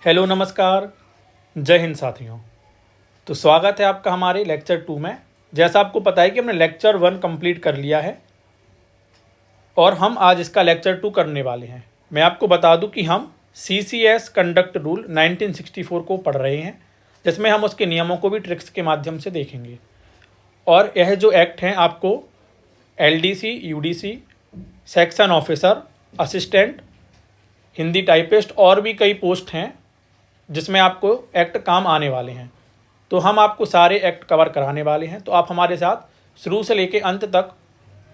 Hello नमस्कार, जय हिंद साथियों। तो स्वागत है आपका हमारे लेक्चर 2 में। जैसा आपको पता है कि हमने लेक्चर 1 कंप्लीट कर लिया है और हम आज इसका लेक्चर 2 करने वाले हैं। मैं आपको बता दूं कि हम CCS कंडक्ट रूल 1964 को पढ़ रहे हैं, जिसमें हम उसके नियमों को भी ट्रिक्स के माध्यम से देखेंगे। और यह जो एक्ट हैं आपको LDC, UDC, section officer, assistant, Hindi typist और भी कई पोस्ट हैं जिसमें आपको एक्ट काम आने वाले हैं। तो हम आपको सारे एक्ट कवर कराने वाले हैं, तो आप हमारे साथ शुरू से लेकर अंत तक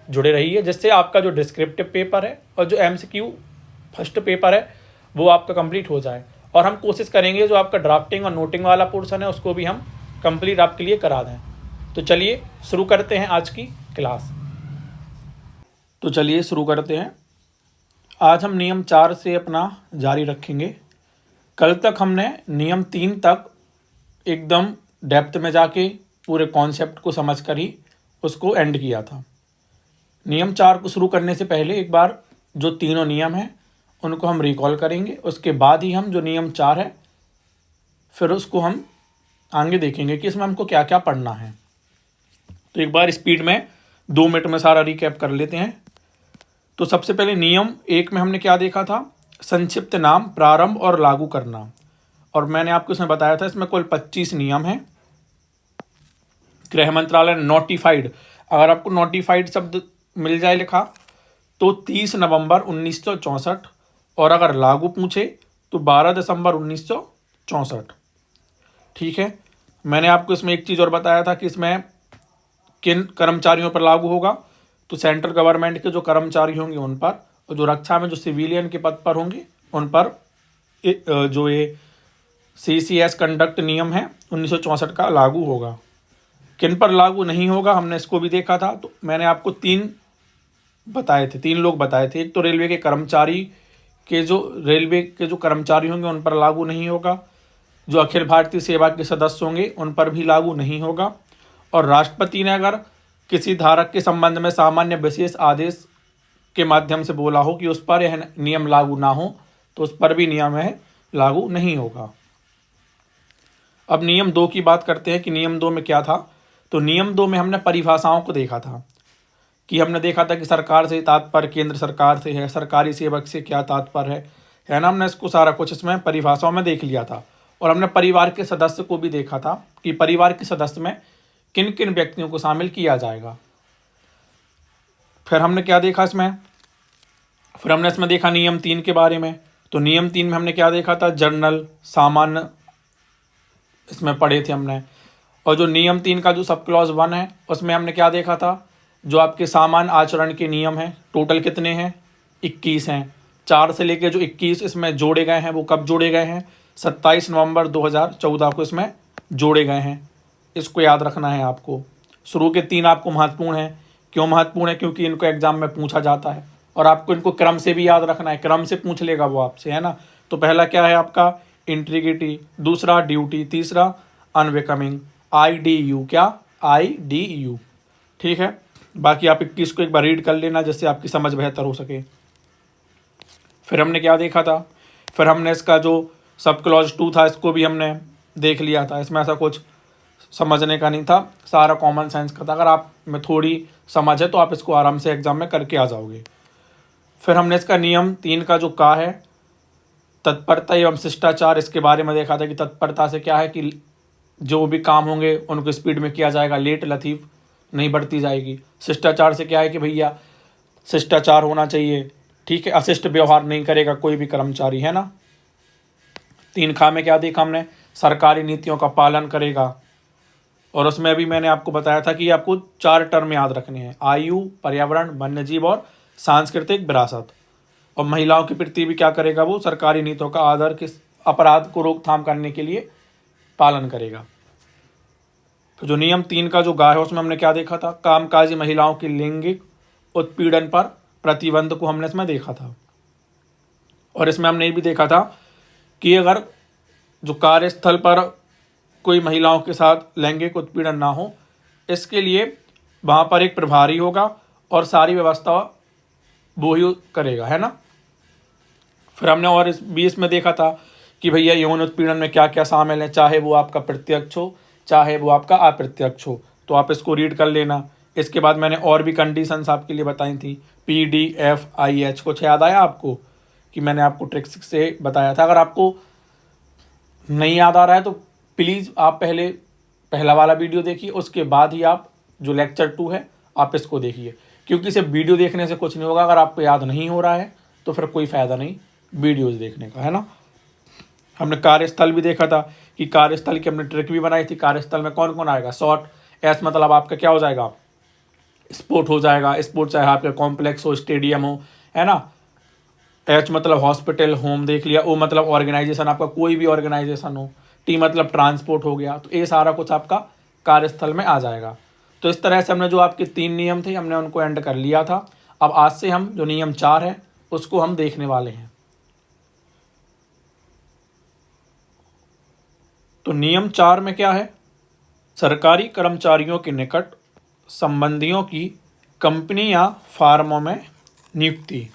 जुड़े रहिए, जिससे आपका जो डिस्क्रिप्टिव पेपर है और जो MCQ फर्स्ट पेपर है वो आपका कंप्लीट हो जाए। और हम कोशिश करेंगे जो आपका ड्राफ्टिंग और नोटिंग वाला पोर्शन है उसको भी हम कंप्लीट आपके लिए करा दें। तो चलिए शुरू करते हैं आज की क्लास। तो चलिए शुरू करते हैं। आज हम नियम 4 से अपना जारी रखेंगे। कल तक हमने नियम 3 तक एकदम डेप्थ में जाके पूरे कॉन्सेप्ट को समझकर ही उसको एंड किया था। नियम 4 को शुरू करने से पहले एक बार जो तीनों नियम हैं उनको हम रिकॉल करेंगे, उसके बाद ही हम जो नियम 4 है फिर उसको हम आगे देखेंगे कि इसमें हमको क्या क्या पढ़ना है। तो एक बार स्पीड में 2 मिनट में सारा रिकैप कर लेते हैं। तो सबसे पहले नियम 1 में हमने क्या देखा था, संक्षिप्त नाम प्रारंभ और लागू करना। और मैंने आपको इसमें बताया था इसमें कुल 25 नियम हैं। गृह मंत्रालय ने नोटिफाइड, अगर आपको नोटिफाइड शब्द मिल जाए लिखा तो 30 नवंबर 1964, और अगर लागू पूछे तो 12 दिसंबर 1964। ठीक है, मैंने आपको इसमें एक चीज़ और बताया था कि इसमें किन कर्मचारियों पर लागू होगा। तो सेंट्रल गवर्नमेंट के जो कर्मचारी होंगे उन पर, और जो रक्षा में जो सिविलियन के पद पर होंगे उन पर जो ये CCS कंडक्ट नियम है 1964 का लागू होगा। किन पर लागू नहीं होगा हमने इसको भी देखा था। तो मैंने आपको 3 लोग बताए थे। एक तो रेलवे के कर्मचारी के जो कर्मचारी होंगे उन पर लागू नहीं होगा, जो अखिल भारतीय सेवा के सदस्य होंगे उन पर भी लागू नहीं होगा, और राष्ट्रपति ने अगर किसी धारक के संबंध में सामान्य विशेष आदेश के माध्यम से बोला हो कि उस पर यह नियम लागू ना हो तो उस पर भी नियम है लागू नहीं होगा। अब नियम 2 की बात करते हैं कि नियम 2 में क्या था। तो नियम 2 में हमने परिभाषाओं को देखा था कि हमने देखा था कि सरकार से तात्पर्य केंद्र सरकार से है, सरकारी सेवक से क्या तात्पर्य है ना। हमने इसको सारा कुछ इसमें परिभाषाओं में देख लिया था। और हमने परिवार के सदस्य को भी देखा था कि परिवार के सदस्य में किन किन व्यक्तियों को शामिल किया जाएगा। फिर हमने क्या देखा इसमें, फिर हमने इसमें देखा नियम 3 के बारे में। तो नियम 3 में हमने क्या देखा था, जनरल सामान्य इसमें पढ़े थे हमने। और जो नियम 3 का जो सब क्लॉज 1 है उसमें हमने क्या देखा था, जो आपके सामान्य आचरण के नियम हैं टोटल कितने हैं, 21 हैं। 4 से लेकर जो 21 इसमें जोड़े गए हैं वो कब जोड़े गए हैं, 27 नवंबर 2014 को इसमें जोड़े गए हैं। इसको याद रखना है आपको। शुरू के 3 आपको महत्वपूर्ण है। क्यों महत्वपूर्ण है, क्योंकि इनको एग्जाम में पूछा जाता है और आपको इनको क्रम से भी याद रखना है, क्रम से पूछ लेगा वो आपसे, है ना। तो पहला क्या है आपका इंटीग्रिटी, दूसरा ड्यूटी, तीसरा अनबिकमिंग, IDU, क्या IDU। ठीक है, बाकी आप 21 को एक बार रीड कर लेना जिससे आपकी समझ बेहतर हो सके। फिर हमने क्या देखा था, फिर हमने इसका जो सब क्लॉज 2 था इसको भी हमने देख लिया था। इसमें ऐसा कुछ समझने का नहीं था, सारा कॉमन सेंस का था। अगर आप में थोड़ी समझ है तो आप इसको आराम से एग्जाम में करके आ जाओगे। फिर हमने इसका नियम 3 का जो का है तत्परता एवं शिष्टाचार, इसके बारे में देखा था कि तत्परता से क्या है कि जो भी काम होंगे उनको स्पीड में किया जाएगा, लेट लतीफ़ नहीं बढ़ती जाएगी। शिष्टाचार से क्या है कि भैया शिष्टाचार होना चाहिए, ठीक है, अशिष्ट व्यवहार नहीं करेगा कोई भी कर्मचारी, है ना। 3 खा में क्या देखा हमने, सरकारी नीतियों का पालन करेगा। और उसमें भी मैंने आपको बताया था कि आपको 4 टर्म याद रखने हैं, आयु, पर्यावरण, वन्यजीव और सांस्कृतिक विरासत। और महिलाओं के प्रति भी क्या करेगा, वो सरकारी नीतियों का आदर के अपराध को रोकथाम करने के लिए पालन करेगा। तो जो नियम 3 का जो गा है उसमें हमने क्या देखा था, कामकाजी महिलाओं के लैंगिक उत्पीड़न पर प्रतिबंध को हमने इसमें देखा था। और इसमें हमने ये भी देखा था कि अगर जो कार्यस्थल पर कोई महिलाओं के साथ लैंगिक उत्पीड़न ना हो, इसके लिए वहाँ पर एक प्रभारी होगा और सारी व्यवस्था वो ही करेगा, है ना। फिर हमने और इस 20 में देखा था कि भैया यौन उत्पीड़न में क्या क्या शामिल है, चाहे वो आपका प्रत्यक्ष हो चाहे वो आपका अप्रत्यक्ष हो। तो आप इसको रीड कर लेना। इसके बाद मैंने और भी कंडीशंस आपके लिए बताई थी, PDFIH। कुछ याद आया आपको कि मैंने आपको ट्रिक्स से बताया था? अगर आपको नहीं याद आ रहा है तो प्लीज़ आप पहला वाला वीडियो देखिए, उसके बाद ही आप जो लेक्चर 2 है आप इसको देखिए, क्योंकि सिर्फ वीडियो देखने से कुछ नहीं होगा। अगर आपको याद नहीं हो रहा है तो फिर कोई फ़ायदा नहीं वीडियोज़ देखने का, है ना। हमने कार्यस्थल भी देखा था कि कार्यस्थल की हमने ट्रिक भी बनाई थी। कार्यस्थल में कौन कौन आएगा? शॉर्ट एस मतलब आपका क्या हो जाएगा? स्पोर्ट हो जाएगा। स्पोर्ट चाहे आपका कॉम्प्लेक्स हो, स्टेडियम हो, है ना। एच मतलब हॉस्पिटल, होम देख लिया। ओ मतलब ऑर्गेनाइजेशन, आपका कोई भी ऑर्गेनाइजेशन हो। टी मतलब ट्रांसपोर्ट हो गया। तो ये सारा कुछ आपका कार्यस्थल में आ जाएगा। तो इस तरह से हमने जो आपके 3 नियम थे हमने उनको एंड कर लिया था। अब आज से हम जो नियम 4 है उसको हम देखने वाले हैं। तो नियम 4 में क्या है? सरकारी कर्मचारियों के निकट संबंधियों की कंपनी या फार्मों में नियुक्ति।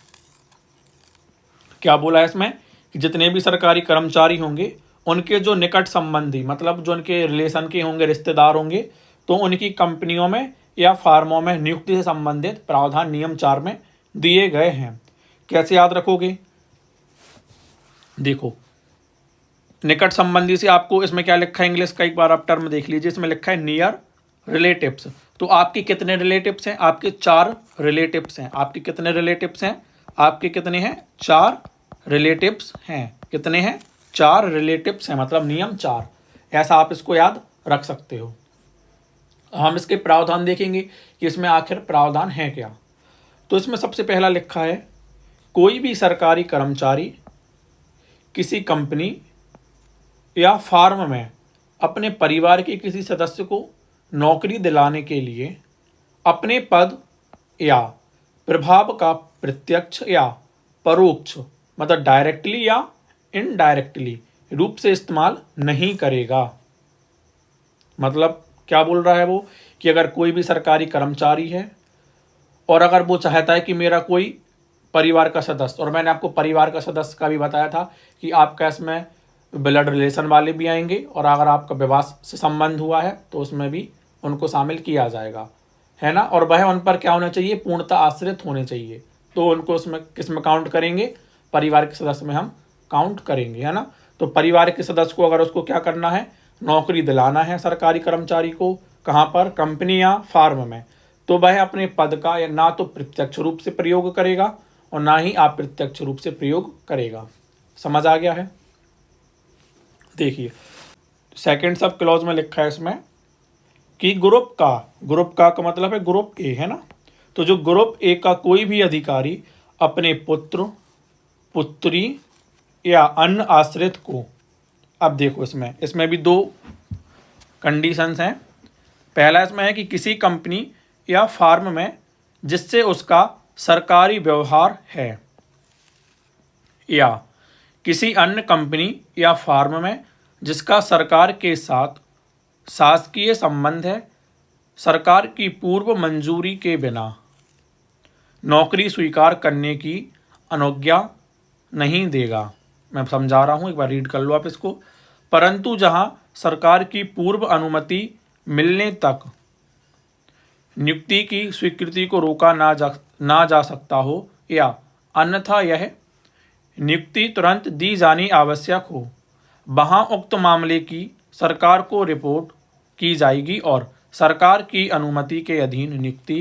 क्या बोला है इसमें कि जितने भी सरकारी कर्मचारी होंगे उनके जो निकट संबंधी मतलब जो उनके रिलेशन के होंगे, रिश्तेदार होंगे, तो उनकी कंपनियों में या फार्मों में नियुक्ति से संबंधित प्रावधान नियम 4 में दिए गए हैं। कैसे याद रखोगे? देखो, निकट संबंधी से आपको इसमें क्या लिखा है इंग्लिश का, एक बार आप टर्म देख लीजिए। इसमें लिखा है नियर रिलेटिव्स। तो आपके कितने रिलेटिव्स हैं? आपके 4 रिलेटिव्स हैं। आपके कितने रिलेटिव्स हैं? आपके कितने हैं? 4 रिलेटिव्स हैं। कितने हैं? 4 रिलेटिव्स हैं, मतलब नियम 4। ऐसा आप इसको याद रख सकते हो। हम इसके प्रावधान देखेंगे कि इसमें आखिर प्रावधान है क्या। तो इसमें सबसे पहला लिखा है, कोई भी सरकारी कर्मचारी किसी कंपनी या फार्म में अपने परिवार के किसी सदस्य को नौकरी दिलाने के लिए अपने पद या प्रभाव का प्रत्यक्ष या परोक्ष मतलब डायरेक्टली या इनडायरेक्टली रूप से इस्तेमाल नहीं करेगा। मतलब क्या बोल रहा है वो कि अगर कोई भी सरकारी कर्मचारी है और अगर वो चाहता है कि मेरा कोई परिवार का सदस्य, और मैंने आपको परिवार का सदस्य का भी बताया था कि आपका इसमें ब्लड रिलेशन वाले भी आएंगे, और अगर आपका विवाह से संबंध हुआ है तो उसमें भी उनको शामिल किया जाएगा, है ना। और वह उन पर क्या होना चाहिए? पूर्णतः आश्रित होने चाहिए। तो उनको उसमें किस में काउंट करेंगे? परिवार के सदस्य में हम काउंट करेंगे, है ना। तो परिवार के सदस्य को अगर उसको क्या करना है? नौकरी दिलाना है सरकारी कर्मचारी को, कहाँ पर? कंपनी या फार्म में। तो वह अपने पद का या ना तो प्रत्यक्ष रूप से प्रयोग करेगा और ना ही अप्रत्यक्ष रूप से प्रयोग करेगा। समझ आ गया है? देखिए, सेकंड सब क्लॉज में लिखा है इसमें कि ग्रुप का मतलब है ग्रुप ए, है ना। तो जो ग्रुप ए का कोई भी अधिकारी अपने पुत्र, पुत्री या अन्य आश्रित को, अब देखो इसमें भी 2 कंडीशंस हैं। पहला इसमें है कि किसी कंपनी या फार्म में जिससे उसका सरकारी व्यवहार है, या किसी अन्य कंपनी या फार्म में जिसका सरकार के साथ शासकीय संबंध है, सरकार की पूर्व मंजूरी के बिना नौकरी स्वीकार करने की अनुज्ञा नहीं देगा। मैं समझा रहा हूँ, एक बार रीड कर लो आप इसको। परंतु जहाँ सरकार की पूर्व अनुमति मिलने तक नियुक्ति की स्वीकृति को रोका ना जा सकता हो, या अन्यथा यह नियुक्ति तुरंत दी जानी आवश्यक हो, वहाँ उक्त मामले की सरकार को रिपोर्ट की जाएगी और सरकार की अनुमति के अधीन नियुक्ति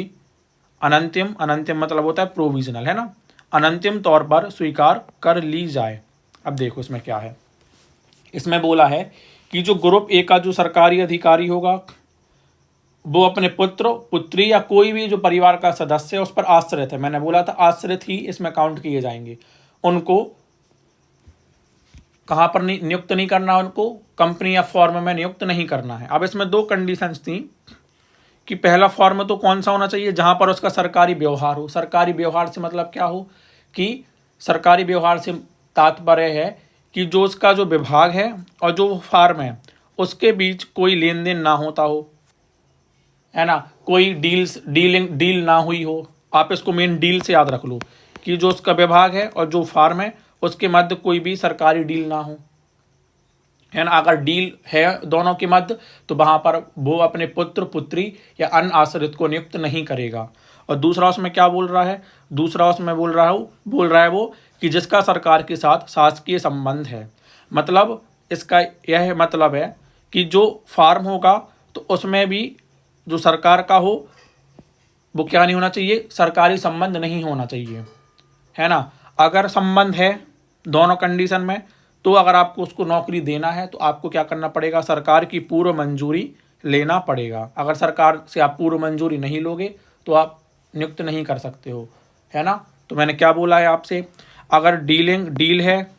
अनंतिम मतलब होता है प्रोविजनल, है ना, अनंतिम तौर पर स्वीकार कर ली जाए। अब देखो इसमें क्या है। इसमें बोला है कि जो ग्रुप ए का जो सरकारी अधिकारी होगा वो अपने पुत्र, पुत्री या कोई भी जो परिवार का सदस्य है उस पर आश्रित है। मैंने बोला था आश्रित ही इसमें काउंट किए जाएंगे। उनको कहाँ पर नियुक्त नहीं करना, उनको कंपनी या फॉर्म में नियुक्त नहीं करना है। अब इसमें 2 कंडीशंस थी कि पहला फॉर्म तो कौन सा होना चाहिए? जहाँ पर उसका सरकारी व्यवहार हो। सरकारी व्यवहार से मतलब क्या हो कि सरकारी व्यवहार से तात्पर्य है कि जो उसका जो विभाग है और जो फार्म है उसके बीच कोई लेन देन ना होता हो, है ना, कोई डील ना हुई हो। आप इसको मेन डील से याद रख लो कि जो उसका विभाग है और जो फार्म है उसके मध्य कोई भी सरकारी डील ना हो, है ना। अगर डील है दोनों के मध्य तो वहाँ पर वो अपने पुत्र पुत्री या अन्य आश्रित को नियुक्त नहीं करेगा। और दूसरा उसमें क्या बोल रहा है, दूसरा उसमें बोल रहा है वो कि जिसका सरकार के साथ शासकीय संबंध है। मतलब इसका यह मतलब है कि जो फार्म होगा तो उसमें भी जो सरकार का हो वो क्या नहीं होना चाहिए, सरकारी संबंध नहीं होना चाहिए, है ना। अगर संबंध है दोनों कंडीशन में तो अगर आपको उसको नौकरी देना है तो आपको क्या करना पड़ेगा, सरकार की पूर्व मंजूरी लेना पड़ेगा। अगर सरकार से आप पूर्व मंजूरी नहीं लोगे तो आप नियुक्त नहीं कर सकते हो, है ना। तो मैंने क्या बोला है आपसे, अगर डील है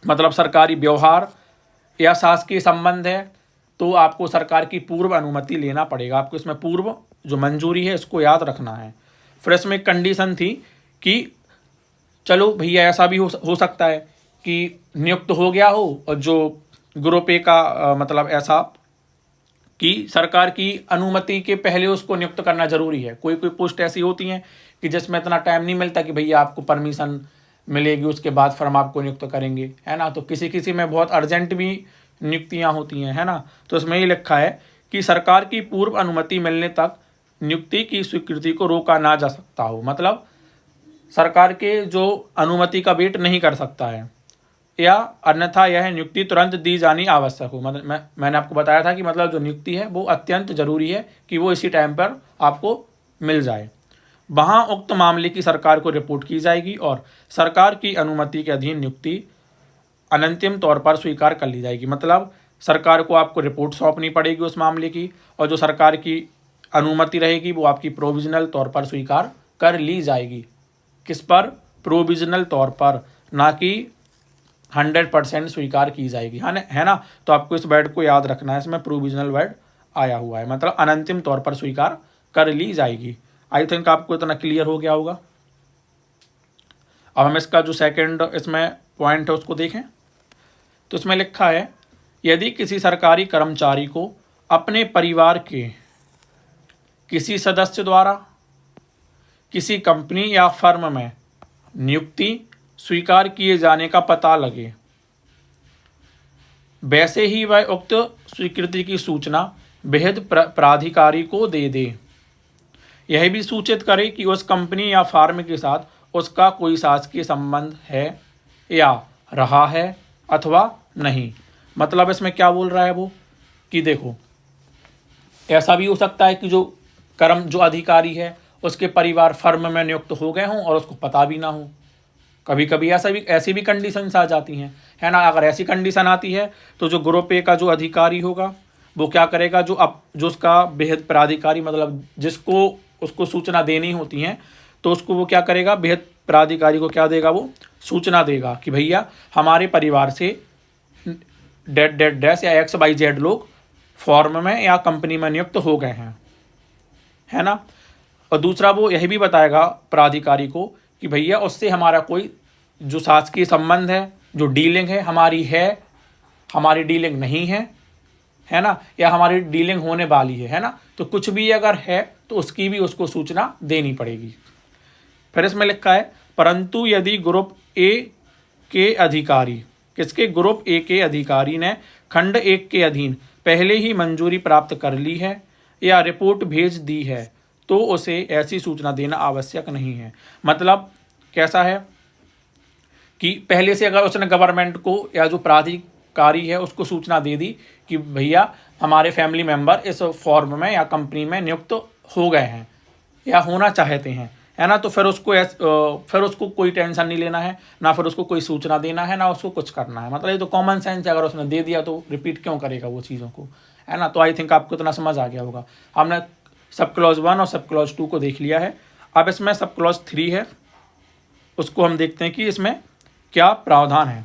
मतलब सरकारी व्यवहार या शासकीय संबंध है तो आपको सरकार की पूर्व अनुमति लेना पड़ेगा। आपको इसमें पूर्व जो मंजूरी है इसको याद रखना है। फिर इसमें एक कंडीशन थी कि चलो भैया ऐसा भी हो सकता है कि नियुक्त हो गया हो और जो ग्रुप ए का मतलब ऐसा कि सरकार की अनुमति के पहले उसको नियुक्त करना जरूरी है। कोई कोई पोस्ट ऐसी होती हैं कि जिसमें इतना टाइम नहीं मिलता कि भैया आपको परमिशन मिलेगी उसके बाद फिर हम आपको नियुक्त करेंगे, है ना। तो किसी किसी में बहुत अर्जेंट भी नियुक्तियां होती हैं, है ना। तो इसमें ये लिखा है कि सरकार की पूर्व अनुमति मिलने तक नियुक्ति की स्वीकृति को रोका ना जा सकता हो। मतलब सरकार के जो अनुमति का वेट नहीं कर सकता है या अन्यथा यह नियुक्ति तुरंत दी जानी आवश्यक हो। मतलब मैंने आपको बताया था कि मतलब जो नियुक्ति है वो अत्यंत जरूरी है कि वो इसी टाइम पर आपको मिल जाए। वहाँ उक्त मामले की सरकार को रिपोर्ट की जाएगी और सरकार की अनुमति के अधीन नियुक्ति अनंतिम तौर पर स्वीकार कर ली जाएगी। मतलब सरकार को आपको रिपोर्ट सौंपनी पड़ेगी उस मामले की और जो सरकार की अनुमति रहेगी वो आपकी प्रोविजनल तौर पर स्वीकार कर ली जाएगी। किस पर, प्रोविजनल तौर पर, ना कि 100% स्वीकार की जाएगी, है ना। तो आपको इस वर्ड को याद रखना है, इसमें प्रोविजनल वर्ड आया हुआ है, मतलब अनंतिम तौर पर स्वीकार कर ली जाएगी। आई थिंक आपको इतना क्लियर हो गया होगा। अब हम इसका जो सेकंड इसमें पॉइंट है उसको देखें। तो इसमें लिखा है यदि किसी सरकारी कर्मचारी को अपने परिवार के किसी सदस्य द्वारा किसी कंपनी या फर्म में नियुक्ति स्वीकार किए जाने का पता लगे, वैसे ही वह उक्त स्वीकृति की सूचना विहित प्राधिकारी को दे दे। यह भी सूचित करे कि उस कंपनी या फर्म के साथ उसका कोई शासकीय संबंध है या रहा है अथवा नहीं। मतलब इसमें क्या बोल रहा है वो कि देखो ऐसा भी हो सकता है कि जो अधिकारी है उसके परिवार फर्म में नियुक्त हो गए हों और उसको पता भी ना हो। कभी कभी ऐसी भी कंडीशंस आ जाती हैं, है ना। अगर ऐसी कंडीशन आती है तो जो ग्रुप ए का जो अधिकारी होगा वो क्या करेगा, जो उसका बेहद प्राधिकारी मतलब जिसको उसको सूचना देनी होती है तो उसको वो क्या करेगा, बेहद प्राधिकारी को क्या देगा, वो सूचना देगा कि भैया हमारे परिवार से डैश या XYZ लोग फॉर्म में या कंपनी में नियुक्त हो गए हैं, है ना। और दूसरा वो यही भी बताएगा प्राधिकारी को कि भैया उससे हमारा कोई जो शासकीय संबंध है, जो डीलिंग है हमारी डीलिंग नहीं है, है ना, या हमारी डीलिंग होने वाली है ना। तो कुछ भी अगर है तो उसकी भी उसको सूचना देनी पड़ेगी। फिर इसमें लिखा है परंतु यदि ग्रुप ए के अधिकारी, किसके, ग्रुप ए के अधिकारी ने खंड 1 के अधीन पहले ही मंजूरी प्राप्त कर ली है या रिपोर्ट भेज दी है तो उसे ऐसी सूचना देना आवश्यक नहीं है। मतलब कैसा है कि पहले से अगर उसने गवर्नमेंट को या जो प्राधिकारी है उसको सूचना दे दी कि भैया हमारे फैमिली मेंबर इस फॉर्म में या कंपनी में नियुक्त हो गए हैं या होना चाहते हैं, है ना। तो फिर उसको कोई टेंशन नहीं लेना है, ना फिर उसको कोई सूचना देना है, ना उसको कुछ करना है। मतलब ये तो कॉमन सेंस है, अगर उसने दे दिया तो रिपीट क्यों करेगा वो चीज़ों को, है ना। तो आई थिंक आपको इतना समझ आ गया होगा। हमने सब क्लॉज 1 और सब क्लॉज 2 को देख लिया है। अब इसमें सब क्लॉज 3 है, उसको हम देखते हैं कि इसमें क्या प्रावधान है।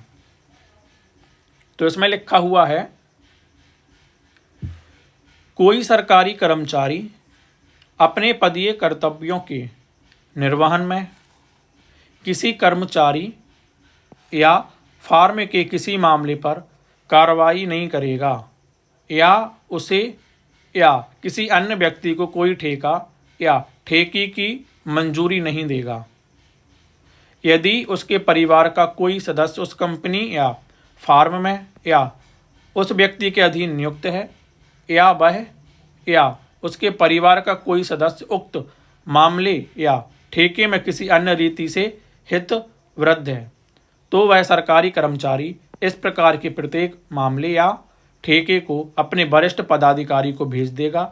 तो इसमें लिखा हुआ है कोई सरकारी कर्मचारी अपने पदीय कर्तव्यों के निर्वहन में किसी कर्मचारी या फर्म के किसी मामले पर कार्रवाई नहीं करेगा या उसे या किसी अन्य व्यक्ति को कोई ठेका या ठेकी की मंजूरी नहीं देगा। यदि उसके परिवार का कोई सदस्य उस कंपनी या फार्म में या उस व्यक्ति के अधीन नियुक्त है या वह या उसके परिवार का कोई सदस्य उक्त मामले या ठेके में किसी अन्य रीति से हित वृद्ध है, तो वह सरकारी कर्मचारी इस प्रकार के प्रत्येक मामले या ठेके को अपने वरिष्ठ पदाधिकारी को भेज देगा।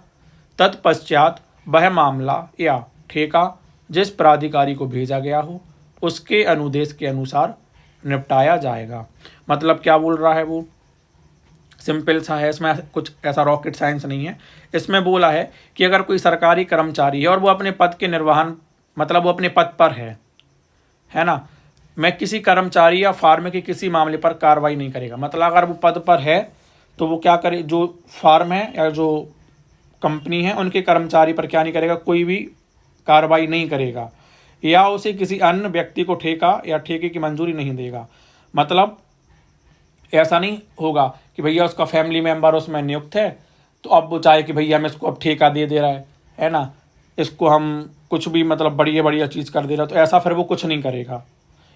तत्पश्चात वह मामला या ठेका जिस प्राधिकारी को भेजा गया हो उसके अनुदेश के अनुसार निपटाया जाएगा। मतलब क्या बोल रहा है वो, सिंपल सा है, इसमें कुछ ऐसा रॉकेट साइंस नहीं है। इसमें बोला है कि अगर कोई सरकारी कर्मचारी है और वो अपने पद के निर्वहन, मतलब वो अपने पद पर है ना, मैं किसी कर्मचारी या फार्म के किसी मामले पर कार्रवाई नहीं करेगा। मतलब अगर वो पद पर है तो वो क्या करे, जो फार्म है या जो कंपनी है उनके कर्मचारी पर क्या नहीं करेगा, कोई भी कार्रवाई नहीं करेगा, या उसे किसी अन्य व्यक्ति को ठेका या ठेके की मंजूरी नहीं देगा। मतलब ऐसा नहीं होगा कि भैया उसका फैमिली मेम्बर उसमें नियुक्त है तो अब वो चाहे कि भैया हम इसको अब ठेका दे रहा है ना, इसको हम कुछ भी मतलब बढ़िया बढ़िया चीज़ कर दे रहा, तो ऐसा फिर वो कुछ नहीं करेगा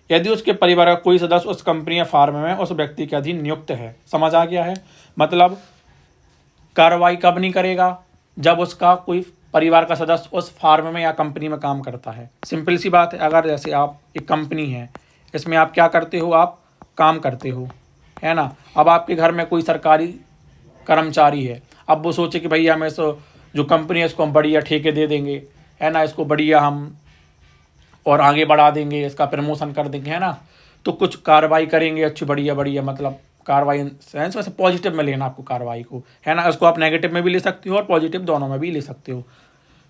यदि उसके परिवार का कोई सदस्य उस कंपनी या फार्म में उस व्यक्ति के अधीन नियुक्त है। समझ आ गया है। मतलब कार्रवाई कब नहीं करेगा, जब उसका कोई परिवार का सदस्य उस फार्म में या कंपनी में काम करता है। सिंपल सी बात है, अगर जैसे आप एक कंपनी है, इसमें आप क्या करते हो, आप काम करते हो, है ना। अब आपके घर में कोई सरकारी कर्मचारी है, अब वो सोचे कि भैया हमें जो कंपनी है इसको हम बढ़िया ठेके दे देंगे, है ना, इसको बढ़िया हम और आगे बढ़ा देंगे, इसका प्रमोशन कर देंगे, है ना, तो कुछ कार्रवाई करेंगे अच्छी बढ़िया बढ़िया, मतलब कार्रवाई सेंस वैसे पॉजिटिव में लेना आपको कार्रवाई को, है ना। इसको आप नेगेटिव में भी ले सकते हो और पॉजिटिव दोनों में भी ले सकते हो।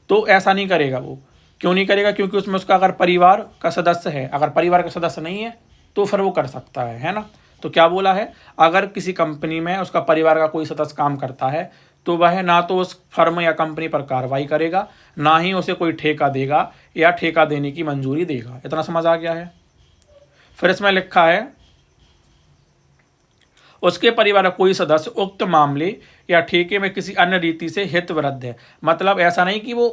तो ऐसा नहीं करेगा वो। क्यों नहीं करेगा, क्योंकि उसमें उसका अगर परिवार का सदस्य है, अगर परिवार का सदस्य नहीं है तो फिर वो कर सकता है ना। तो क्या बोला है, अगर किसी कंपनी में उसका परिवार का कोई सदस्य काम करता है तो वह ना तो उस फर्म या कंपनी पर कार्रवाई करेगा, ना ही उसे कोई ठेका देगा या ठेका देने की मंजूरी देगा। इतना समझ आ गया है। फिर इसमें लिखा है उसके परिवार का कोई सदस्य उक्त मामले या ठेके में किसी अन्य रीति से हितवृद्ध है। मतलब ऐसा नहीं कि वो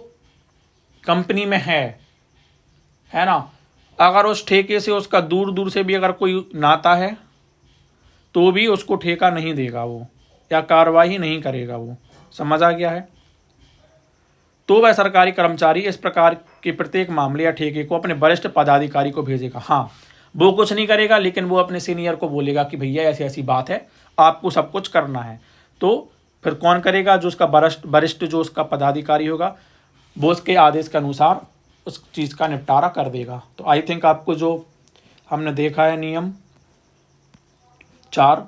कंपनी में है ना, अगर उस ठेके से उसका दूर दूर से भी अगर कोई नाता है तो भी उसको ठेका नहीं देगा वो, या कार्रवाई नहीं करेगा वो। समझ आ गया है। तो वह सरकारी कर्मचारी इस प्रकार के प्रत्येक मामले या ठेके को अपने वरिष्ठ पदाधिकारी को भेजेगा। हाँ, वो कुछ नहीं करेगा, लेकिन वो अपने सीनियर को बोलेगा कि भैया ऐसी ऐसी बात है, आपको सब कुछ करना है। तो फिर कौन करेगा, जो उसका वरिष्ठ जो उसका पदाधिकारी होगा वो उसके आदेश के अनुसार उस चीज़ का निपटारा कर देगा। तो आई थिंक आपको जो हमने देखा है नियम 4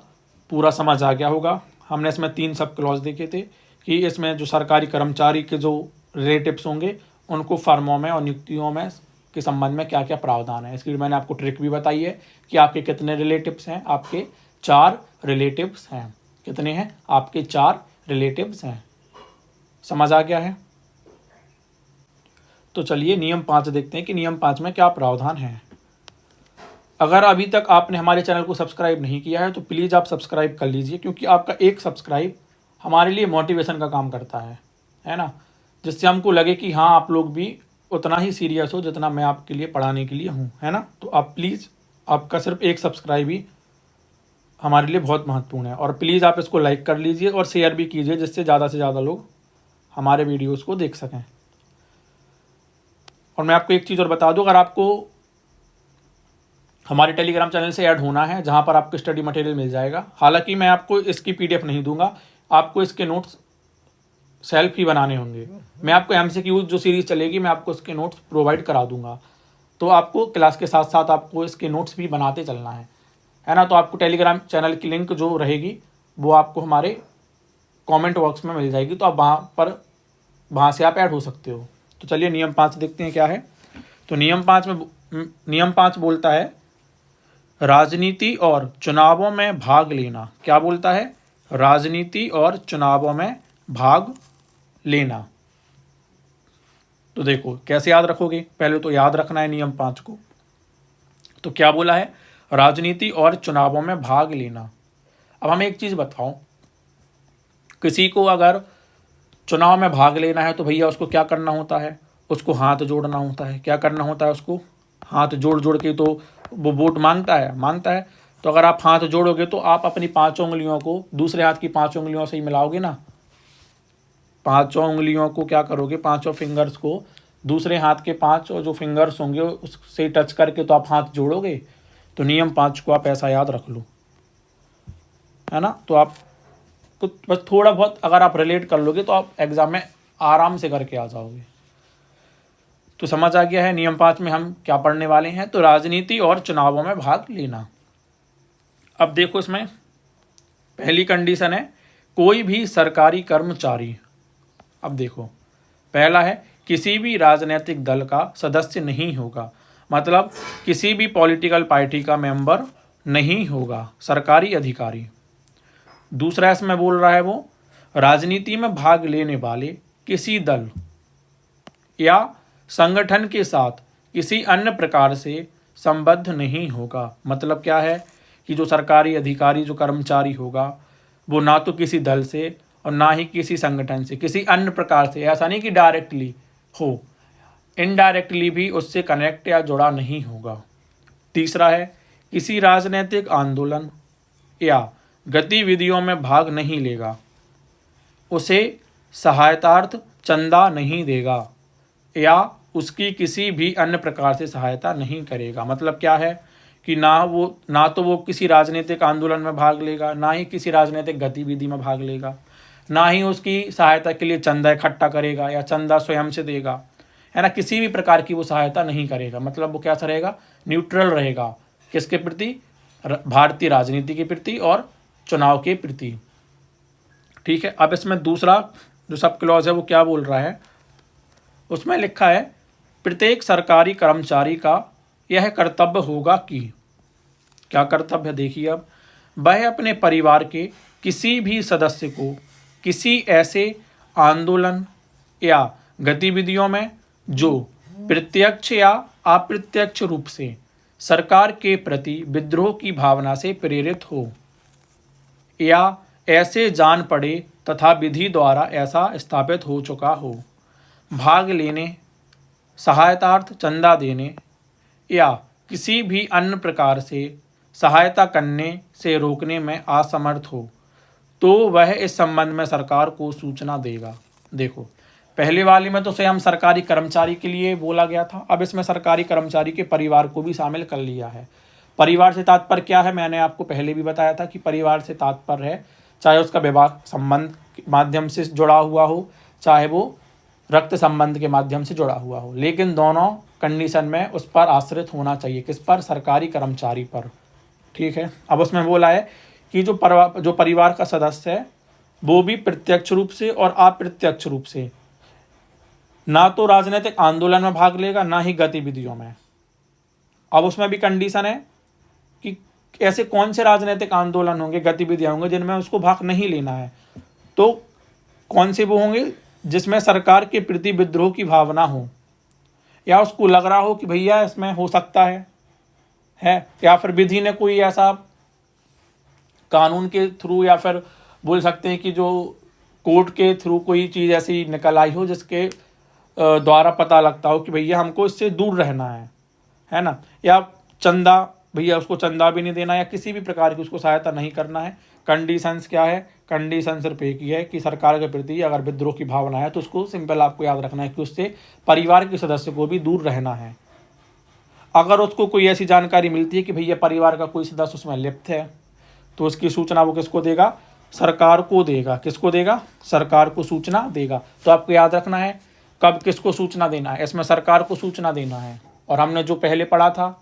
पूरा समझ आ गया होगा। हमने इसमें 3 सब क्लॉज देखे थे कि इसमें जो सरकारी कर्मचारी के जो रिलेटिव्स होंगे उनको फर्मों में और नियुक्तियों में के संबंध में क्या क्या प्रावधान है। इसकी मैंने आपको ट्रिक भी बताई है कि आपके कितने रिलेटिव्स हैं, आपके 4 रिलेटिव्स हैं। कितने हैं, आपके 4 रिलेटिव्स हैं। समझ आ गया है। तो चलिए नियम 5 देखते हैं कि नियम 5 में क्या प्रावधान है। अगर अभी तक आपने हमारे चैनल को सब्सक्राइब नहीं किया है तो प्लीज़ आप सब्सक्राइब कर लीजिए, क्योंकि आपका एक सब्सक्राइब हमारे लिए मोटिवेशन का काम करता है ना, जिससे हमको लगे कि हाँ आप लोग भी उतना ही सीरियस हो जितना मैं आपके लिए पढ़ाने के लिए हूँ, है ना। तो आप प्लीज़, आपका सिर्फ एक सब्सक्राइब ही हमारे लिए बहुत महत्वपूर्ण है। और प्लीज़ आप इसको लाइक कर लीजिए और शेयर भी कीजिए, जिससे ज़्यादा से ज़्यादा लोग हमारे वीडियोज़ को देख सकें। और मैं आपको एक चीज़ और बता दूँ, अगर आपको हमारे टेलीग्राम चैनल से ऐड होना है, जहाँ पर आपको स्टडी मटेरियल मिल जाएगा। हालांकि मैं आपको इसकी PDF नहीं दूंगा, आपको इसके नोट्स सेल्फ ही बनाने होंगे। मैं आपको MCQ जो सीरीज़ चलेगी मैं आपको इसके नोट्स प्रोवाइड करा दूंगा। तो आपको क्लास के साथ साथ आपको इसके नोट्स भी बनाते चलना है ना। तो आपको टेलीग्राम चैनल की लिंक जो रहेगी वो आपको हमारे कॉमेंट बॉक्स में मिल जाएगी, तो आप वहाँ से आप ऐड हो सकते हो। तो चलिए नियम 5 देखते हैं क्या है। तो नियम 5 बोलता है राजनीति और चुनावों में भाग लेना। क्या बोलता है, राजनीति और चुनावों में भाग लेना। तो देखो कैसे याद रखोगे, पहले तो याद रखना है नियम 5 को। तो क्या बोला है, राजनीति और चुनावों में भाग लेना। अब हमें एक चीज़ बताओ, किसी को अगर चुनाव में भाग लेना है तो भैया उसको क्या करना होता है, उसको हाथ जोड़ना होता है। क्या करना होता है, उसको हाथ जोड़ जोड़ के तो वो वोट मांगता है। तो अगर आप हाथ जोड़ोगे तो आप अपनी 5 उंगलियों को दूसरे हाथ की 5 उंगलियों से ही मिलाओगे ना। 5 उंगलियों को क्या करोगे, 5 फिंगर्स को दूसरे हाथ के 5 जो फिंगर्स होंगे उससे टच करके तो आप हाथ जोड़ोगे। तो नियम 5 को आप ऐसा याद रख लो, है ना। तो आप तो बस थोड़ा बहुत अगर आप रिलेट कर लोगे तो आप एग्जाम में आराम से करके आ जाओगे। तो समझ आ गया है नियम 5 में हम क्या पढ़ने वाले हैं। तो राजनीति और चुनावों में भाग लेना। अब देखो इसमें पहली कंडीशन है कोई भी सरकारी कर्मचारी। अब देखो पहला है किसी भी राजनीतिक दल का सदस्य नहीं होगा, मतलब किसी भी पॉलिटिकल पार्टी का मेंबर नहीं होगा, सरकारी अधिकारी। दूसरा इसमें बोल रहा है वो राजनीति में भाग लेने वाले किसी दल या संगठन के साथ किसी अन्य प्रकार से संबद्ध नहीं होगा। मतलब क्या है कि जो सरकारी अधिकारी जो कर्मचारी होगा वो ना तो किसी दल से और ना ही किसी संगठन से, किसी अन्य प्रकार से, ऐसा नहीं कि डायरेक्टली हो, इनडायरेक्टली भी उससे कनेक्ट या जुड़ा नहीं होगा। तीसरा है किसी राजनीतिक आंदोलन या गतिविधियों में भाग नहीं लेगा, उसे सहायतार्थ चंदा नहीं देगा या उसकी किसी भी अन्य प्रकार से सहायता नहीं करेगा। मतलब क्या है कि ना तो वो किसी राजनीतिक आंदोलन में भाग लेगा, ना ही किसी राजनीतिक गतिविधि में भाग लेगा, ना ही उसकी सहायता के लिए चंदा इकट्ठा करेगा या चंदा स्वयं से देगा, है ना। किसी भी प्रकार की वो सहायता नहीं करेगा। मतलब वो कैसा रहेगा, न्यूट्रल रहेगा, किसके प्रति, भारतीय राजनीति के प्रति और चुनाव के प्रति। ठीक है। अब इसमें दूसरा जो सब क्लॉज है वो क्या बोल रहा है, उसमें लिखा है प्रत्येक सरकारी कर्मचारी का यह कर्तव्य होगा कि, क्या कर्तव्य है देखिए, अब वह अपने परिवार के किसी भी सदस्य को किसी ऐसे आंदोलन या गतिविधियों में जो प्रत्यक्ष या अप्रत्यक्ष रूप से सरकार के प्रति विद्रोह की भावना से प्रेरित हो या ऐसे जान पड़े तथा विधि द्वारा ऐसा स्थापित हो चुका हो, भाग लेने, सहायतार्थ चंदा देने या किसी भी अन्य प्रकार से सहायता करने से रोकने में असमर्थ हो, तो वह इस संबंध में सरकार को सूचना देगा। देखो पहले वाले में तो स्वयं सरकारी कर्मचारी के लिए बोला गया था, अब इसमें सरकारी कर्मचारी के परिवार को भी शामिल कर लिया है। परिवार से तात्पर्य क्या है, मैंने आपको पहले भी बताया था कि परिवार से तात्पर्य है चाहे उसका विवाह संबंध के माध्यम से जुड़ा हुआ हो, चाहे वो रक्त संबंध के माध्यम से जुड़ा हुआ हो, लेकिन दोनों कंडीशन में उस पर आश्रित होना चाहिए। किस पर, सरकारी कर्मचारी पर। ठीक है। अब उसमें बोला है कि जो परिवार का सदस्य है वो भी प्रत्यक्ष रूप से और अप्रत्यक्ष रूप से ना तो राजनीतिक आंदोलन में भाग लेगा, ना ही गतिविधियों में। अब उसमें भी कंडीशन है कि ऐसे कौन से राजनीतिक आंदोलन होंगे, गतिविधियां होंगे जिनमें उसको भाग नहीं लेना है। तो कौन से वो होंगे, जिसमें सरकार के प्रति विद्रोह की भावना हो या उसको लग रहा हो कि भैया इसमें हो सकता है, या फिर विधि ने कोई ऐसा कानून के थ्रू या फिर बोल सकते हैं कि जो कोर्ट के थ्रू कोई चीज़ ऐसी निकल आई हो जिसके द्वारा पता लगता हो कि भैया हमको इससे दूर रहना है ना। या चंदा, भैया उसको चंदा भी नहीं देना या किसी भी प्रकार की उसको सहायता नहीं करना है। कंडीशंस क्या है, कंडीशन सिर्फ एक ही है कि सरकार के प्रति अगर विद्रोह की भावना है तो उसको सिंपल आपको याद रखना है कि उससे परिवार के सदस्य को भी दूर रहना है। अगर उसको कोई ऐसी जानकारी मिलती है कि भैया परिवार का कोई सदस्य उसमें लिप्त है तो उसकी सूचना वो किसको देगा, सरकार को देगा। किसको देगा, सरकार को सूचना देगा। तो आपको याद रखना है कब किसको सूचना देना है, इसमें सरकार को सूचना देना है। और हमने जो पहले पढ़ा था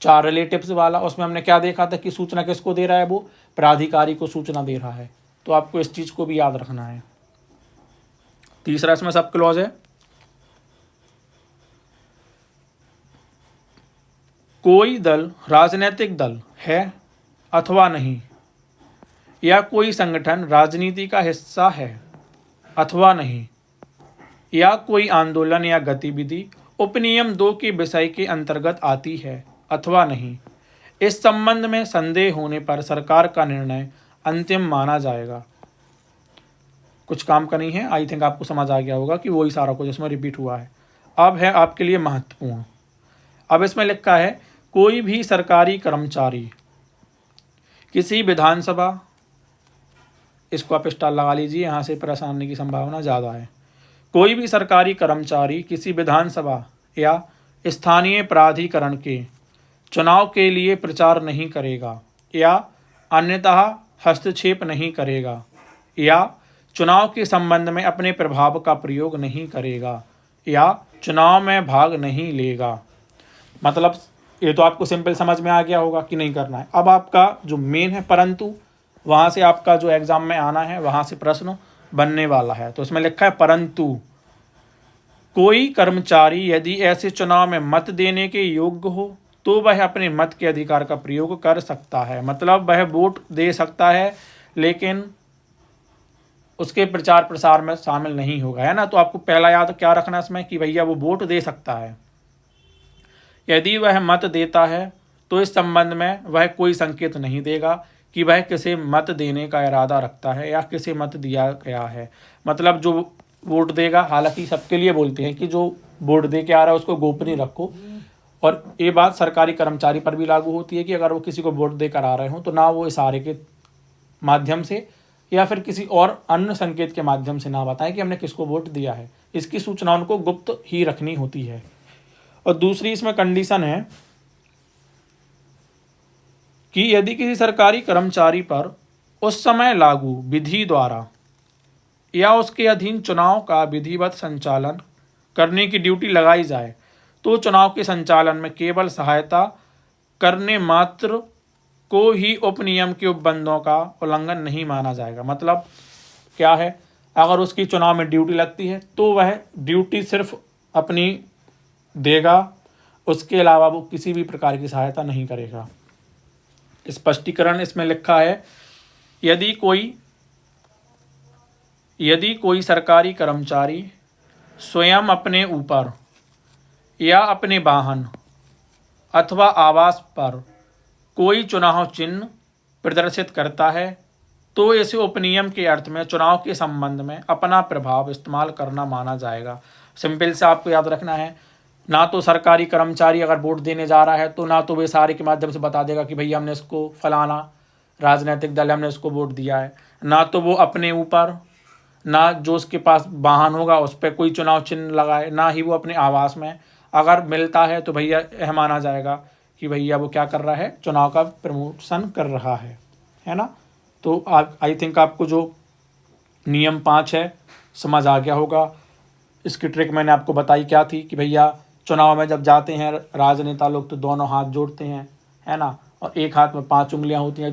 4 रिलेटिव्स वाला, उसमें हमने क्या देखा था कि सूचना किसको दे रहा है, वो प्राधिकारी को सूचना दे रहा है। तो आपको इस चीज़ को भी याद रखना है। तीसरा इसमें सब क्लॉज है कोई दल राजनीतिक दल है अथवा नहीं, या कोई संगठन राजनीति का हिस्सा है अथवा नहीं, या कोई आंदोलन या गतिविधि उपनियम 2 के विषय के अंतर्गत आती है अथवा नहीं, इस संबंध में संदेह होने पर सरकार का निर्णय अंतिम माना जाएगा। कुछ काम का नहीं है, आई थिंक आपको समझ आ गया होगा कि वही सारा कुछ इसमें रिपीट हुआ है। अब है आपके लिए महत्वपूर्ण, अब इसमें लिखा है कोई भी सरकारी कर्मचारी किसी विधानसभा, इसको आप स्टार लगा लीजिए, यहाँ से प्रश्न आने की संभावना ज़्यादा है। कोई भी सरकारी कर्मचारी किसी विधानसभा या स्थानीय प्राधिकरण के चुनाव के लिए प्रचार नहीं करेगा या अन्यतः हस्तक्षेप नहीं करेगा या चुनाव के संबंध में अपने प्रभाव का प्रयोग नहीं करेगा या चुनाव में भाग नहीं लेगा। मतलब ये तो आपको सिंपल समझ में आ गया होगा कि नहीं करना है। अब आपका जो मेन है परंतु, वहाँ से आपका जो एग्ज़ाम में आना है वहाँ से प्रश्न बनने वाला है। तो इसमें लिखा है परंतु कोई कर्मचारी यदि ऐसे चुनाव में मत देने के योग्य हो तो वह अपने मत के अधिकार का प्रयोग कर सकता है। मतलब वह वोट दे सकता है लेकिन उसके प्रचार प्रसार में शामिल नहीं होगा, है ना। तो आपको पहला याद क्या रखना इसमें कि भैया वो वोट दे सकता है। यदि वह मत देता है तो इस संबंध में वह कोई संकेत नहीं देगा कि वह किसे मत देने का इरादा रखता है या किसे मत दिया गया है। मतलब जो वोट देगा, हालांकि सबके लिए बोलते हैं कि जो वोट दे के आ रहा है उसको गोपनीय रखो, और ये बात सरकारी कर्मचारी पर भी लागू होती है कि अगर वो किसी को वोट देकर आ रहे हों तो ना वो इशारे के माध्यम से या फिर किसी और अन्य संकेत के माध्यम से ना बताएं कि हमने किसको वोट दिया है। इसकी सूचना उनको गुप्त ही रखनी होती है। और दूसरी इसमें कंडीशन है कि यदि किसी सरकारी कर्मचारी पर उस समय लागू विधि द्वारा या उसके अधीन चुनाव का विधिवत संचालन करने की ड्यूटी लगाई जाए तो चुनाव के संचालन में केवल सहायता करने मात्र को ही उपनियम के उपबंधों का उल्लंघन नहीं माना जाएगा। मतलब क्या है, अगर उसकी चुनाव में ड्यूटी लगती है तो वह ड्यूटी सिर्फ अपनी देगा, उसके अलावा वो किसी भी प्रकार की सहायता नहीं करेगा। स्पष्टीकरण इसमें लिखा है, यदि कोई सरकारी कर्मचारी स्वयं अपने ऊपर या अपने वाहन अथवा आवास पर कोई चुनाव चिन्ह प्रदर्शित करता है तो इसे उपनियम के अर्थ में चुनाव के संबंध में अपना प्रभाव इस्तेमाल करना माना जाएगा। सिंपल से आपको याद रखना है, ना तो सरकारी कर्मचारी अगर वोट देने जा रहा है तो ना तो वे इशारे के माध्यम से बता देगा कि भैया हमने इसको फलाना राजनीतिक दल हमने इसको वोट दिया है, ना तो वो अपने ऊपर, ना जो उसके पास वाहन होगा उस पर कोई चुनाव चिन्ह लगाए, ना ही वो अपने आवास में। अगर मिलता है तो भैया यह माना जाएगा कि भैया वो क्या कर रहा है, चुनाव का प्रमोशन कर रहा है ना। तो आप आई थिंक आपको जो नियम 5 है समझ आ गया होगा। इसकी ट्रिक मैंने आपको बताई क्या थी कि भैया चुनाव में जब जाते हैं राजनेता लोग तो दोनों हाथ जोड़ते हैं, है ना, और एक हाथ में 5 उंगलियां होती हैं।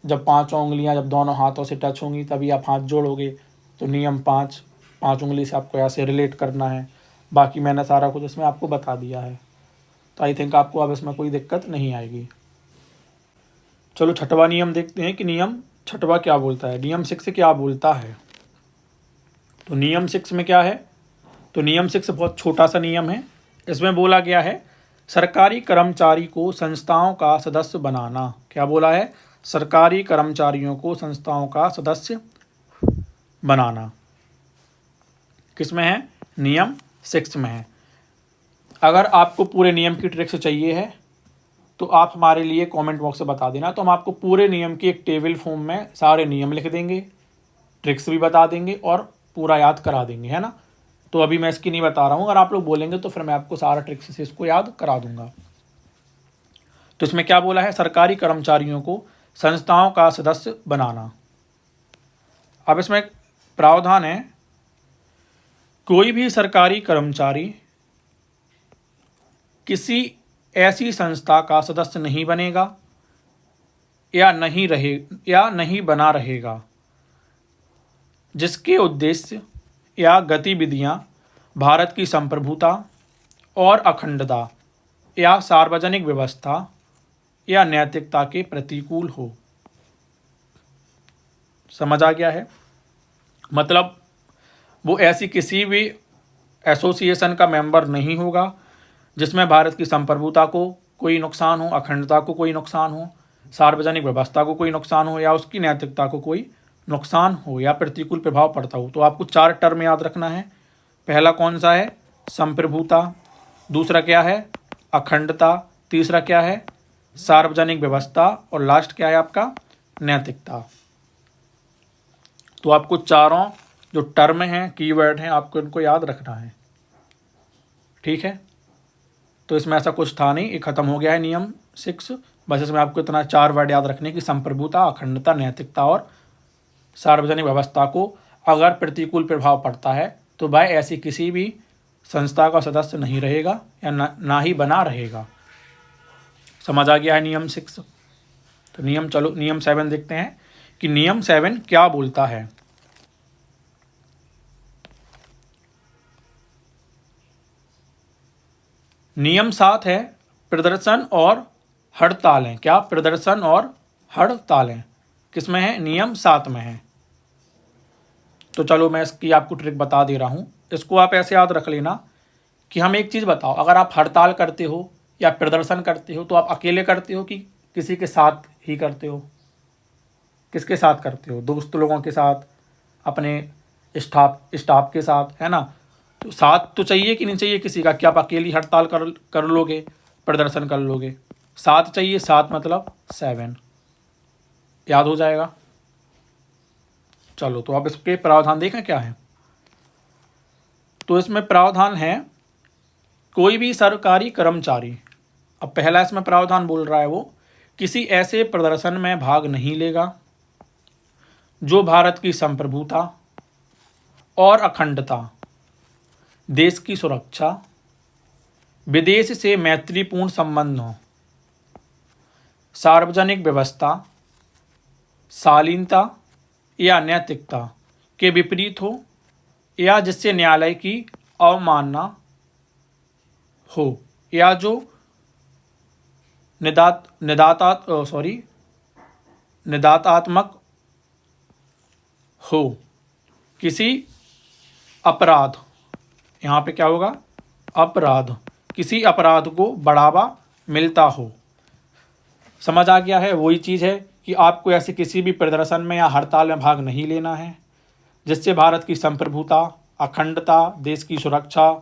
जब 5 उंगलियां जब दोनों हाथों से टच होंगी तभी आप हाथ जोड़ोगे। तो नियम 5 उंगली से आपको ऐसे रिलेट करना है। बाकी मैंने सारा कुछ इसमें आपको बता दिया है, तो आई थिंक आपको अब इसमें कोई दिक्कत नहीं आएगी। चलो छठवां नियम देखते हैं कि नियम छठवां क्या बोलता है, नियम 6 क्या बोलता है। तो नियम 6 में क्या है, तो नियम 6 बहुत छोटा सा नियम है। इसमें बोला गया है सरकारी कर्मचारी को संस्थाओं का सदस्य बनाना। क्या बोला है, सरकारी कर्मचारियों को संस्थाओं का सदस्य बनाना। किस में है, नियम 6 में है। अगर आपको पूरे नियम की ट्रिक्स चाहिए है तो आप हमारे लिए कमेंट बॉक्स में बता देना, तो हम आपको पूरे नियम की एक टेबल फॉर्म में सारे नियम लिख देंगे, ट्रिक्स भी बता देंगे और पूरा याद करा देंगे, है ना। तो अभी मैं इसकी नहीं बता रहा हूँ, अगर आप लोग बोलेंगे तो फिर मैं आपको सारा ट्रिक्स से इसको याद करा दूंगा। तो इसमें क्या बोला है, सरकारी कर्मचारियों को संस्थाओं का सदस्य बनाना। अब इसमें प्रावधान है, कोई भी सरकारी कर्मचारी किसी ऐसी संस्था का सदस्य नहीं बनेगा या नहीं बना रहेगा जिसके उद्देश्य या गतिविधियां भारत की संप्रभुता और अखंडता या सार्वजनिक व्यवस्था या नैतिकता के प्रतिकूल हो। समझ आ गया है। मतलब वो ऐसी किसी भी एसोसिएशन का मेंबर नहीं होगा जिसमें भारत की संप्रभुता को कोई नुकसान हो, अखंडता को कोई नुकसान हो, सार्वजनिक व्यवस्था को कोई नुकसान हो या उसकी नैतिकता को कोई नुकसान हो या प्रतिकूल प्रभाव पड़ता हो। तो आपको 4 टर्म याद रखना है। पहला कौन सा है, संप्रभुता, दूसरा क्या है, अखंडता, तीसरा क्या है, सार्वजनिक व्यवस्था और लास्ट क्या है आपका नैतिकता। तो आपको चारों जो टर्म हैं कीवर्ड हैं आपको इनको याद रखना है, ठीक है। तो इसमें ऐसा कुछ था नहीं, ये खत्म हो गया है नियम 6। बस इसमें आपको इतना 4 वर्ड याद रखने की संप्रभुता, अखंडता, नैतिकता और सार्वजनिक व्यवस्था को अगर प्रतिकूल प्रभाव पड़ता है तो वह ऐसी किसी भी संस्था का सदस्य नहीं रहेगा या ना ही बना रहेगा। समझ आ गया है नियम 6। तो नियम 7 देखते हैं कि नियम 7 क्या बोलता है। नियम 7 है प्रदर्शन और हड़तालें। क्या प्रदर्शन और हड़तालें किसमें है, नियम 7 में है। तो चलो मैं इसकी आपको ट्रिक बता दे रहा हूँ। इसको आप ऐसे याद रख लेना कि हम एक चीज़ बताओ, अगर आप हड़ताल करते हो या प्रदर्शन करते हो तो आप अकेले करते हो कि किसी के साथ ही करते हो? किसके साथ करते हो? दोस्त लोगों के साथ, अपने स्टाफ के साथ, है ना। तो साथ तो चाहिए कि नहीं चाहिए किसी का? क्या आप अकेली हड़ताल कर लोगे, प्रदर्शन कर लोगे? साथ चाहिए। साथ मतलब 7 याद हो जाएगा। चलो तो अब इसके प्रावधान देखें क्या है। तो इसमें प्रावधान है कोई भी सरकारी कर्मचारी, अब पहला इसमें प्रावधान बोल रहा है वो किसी ऐसे प्रदर्शन में भाग नहीं लेगा जो भारत की संप्रभुता और अखंडता, देश की सुरक्षा, विदेश से मैत्रीपूर्ण संबंध हो, सार्वजनिक व्यवस्था, शालीनता या नैतिकता के विपरीत हो या जिससे न्यायालय की अवमानना हो या जो निदातात्मक हो, किसी अपराध, यहाँ पे क्या होगा अपराध, किसी अपराध को बढ़ावा मिलता हो। समझ आ गया है। वही चीज़ है कि आपको ऐसे किसी भी प्रदर्शन में या हड़ताल में भाग नहीं लेना है जिससे भारत की संप्रभुता, अखंडता, देश की सुरक्षा,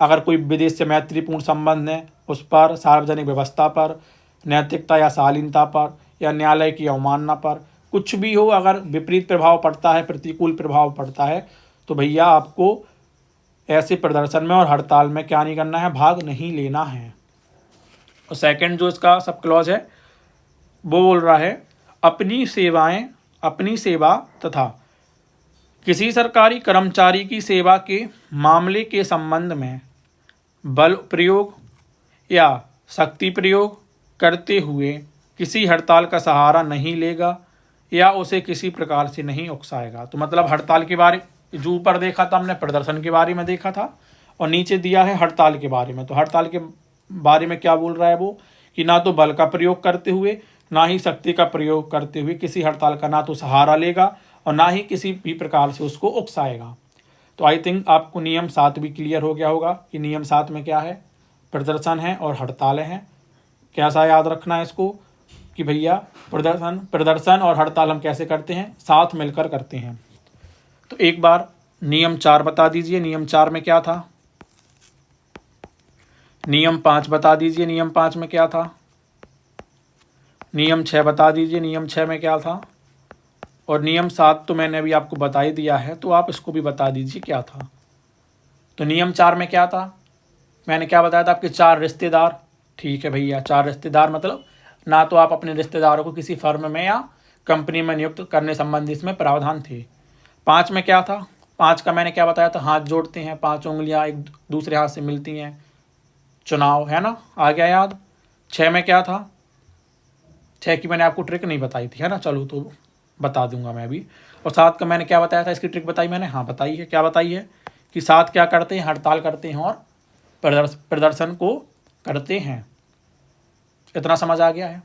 अगर कोई विदेश से मैत्रीपूर्ण संबंध है उस पर, सार्वजनिक व्यवस्था पर, नैतिकता या शालीनता पर या न्यायालय की अवमानना पर कुछ भी हो, अगर विपरीत प्रभाव पड़ता है, प्रतिकूल प्रभाव पड़ता है तो भैया आपको ऐसे प्रदर्शन में और हड़ताल में क्या नहीं करना है, भाग नहीं लेना है। और सेकंड जो इसका सब क्लॉज है वो बोल रहा है अपनी सेवा तथा किसी सरकारी कर्मचारी की सेवा के मामले के संबंध में बल प्रयोग या शक्ति प्रयोग करते हुए किसी हड़ताल का सहारा नहीं लेगा या उसे किसी प्रकार से नहीं उकसाएगा। तो मतलब हड़ताल के बारे, जो ऊपर देखा था हमने प्रदर्शन के बारे में देखा था और नीचे दिया है हड़ताल के बारे में। तो हड़ताल के बारे में क्या बोल रहा है वो कि ना तो बल का प्रयोग करते हुए ना ही शक्ति का प्रयोग करते हुए किसी हड़ताल का ना तो सहारा लेगा और ना ही किसी भी प्रकार से उसको उकसाएगा। तो आई थिंक आपको नियम 7 भी क्लियर हो गया होगा कि नियम 7 में क्या है, प्रदर्शन है और हड़तालें हैं। कैसा याद रखना है इसको कि भैया प्रदर्शन और हड़ताल हम कैसे करते हैं, साथ मिलकर करते हैं। तो एक बार नियम 4 बता दीजिए, नियम 4 में क्या था। नियम 5 बता दीजिए, नियम 5 में क्या था। नियम 6 बता दीजिए, नियम 6 में क्या था। और नियम 7 तो मैंने अभी आपको बता ही दिया है, तो आप इसको भी बता दीजिए क्या था। तो नियम 4 में क्या था, मैंने क्या बताया था आपके 4 रिश्तेदार। ठीक है भैया, 4 रिश्तेदार मतलब ना तो आप अपने रिश्तेदारों को किसी फर्म में या कंपनी में नियुक्त करने संबंधी इसमें प्रावधान थे। 5 में क्या था, 5 का मैंने क्या बताया था, हाथ जोड़ते हैं, 5 उंगलियां एक दूसरे हाथ से मिलती हैं, चुनाव, है ना, आ गया याद। 6 में क्या था, 6 की मैंने आपको ट्रिक नहीं बताई थी, है ना, चलो तो बता दूंगा मैं अभी। और 7 का मैंने क्या बताया था, इसकी ट्रिक बताई मैंने, हाँ बताई है। क्या बताई है कि 7 क्या करते हैं, हड़ताल करते हैं और प्रदर्शन को करते हैं। इतना समझ आ गया है।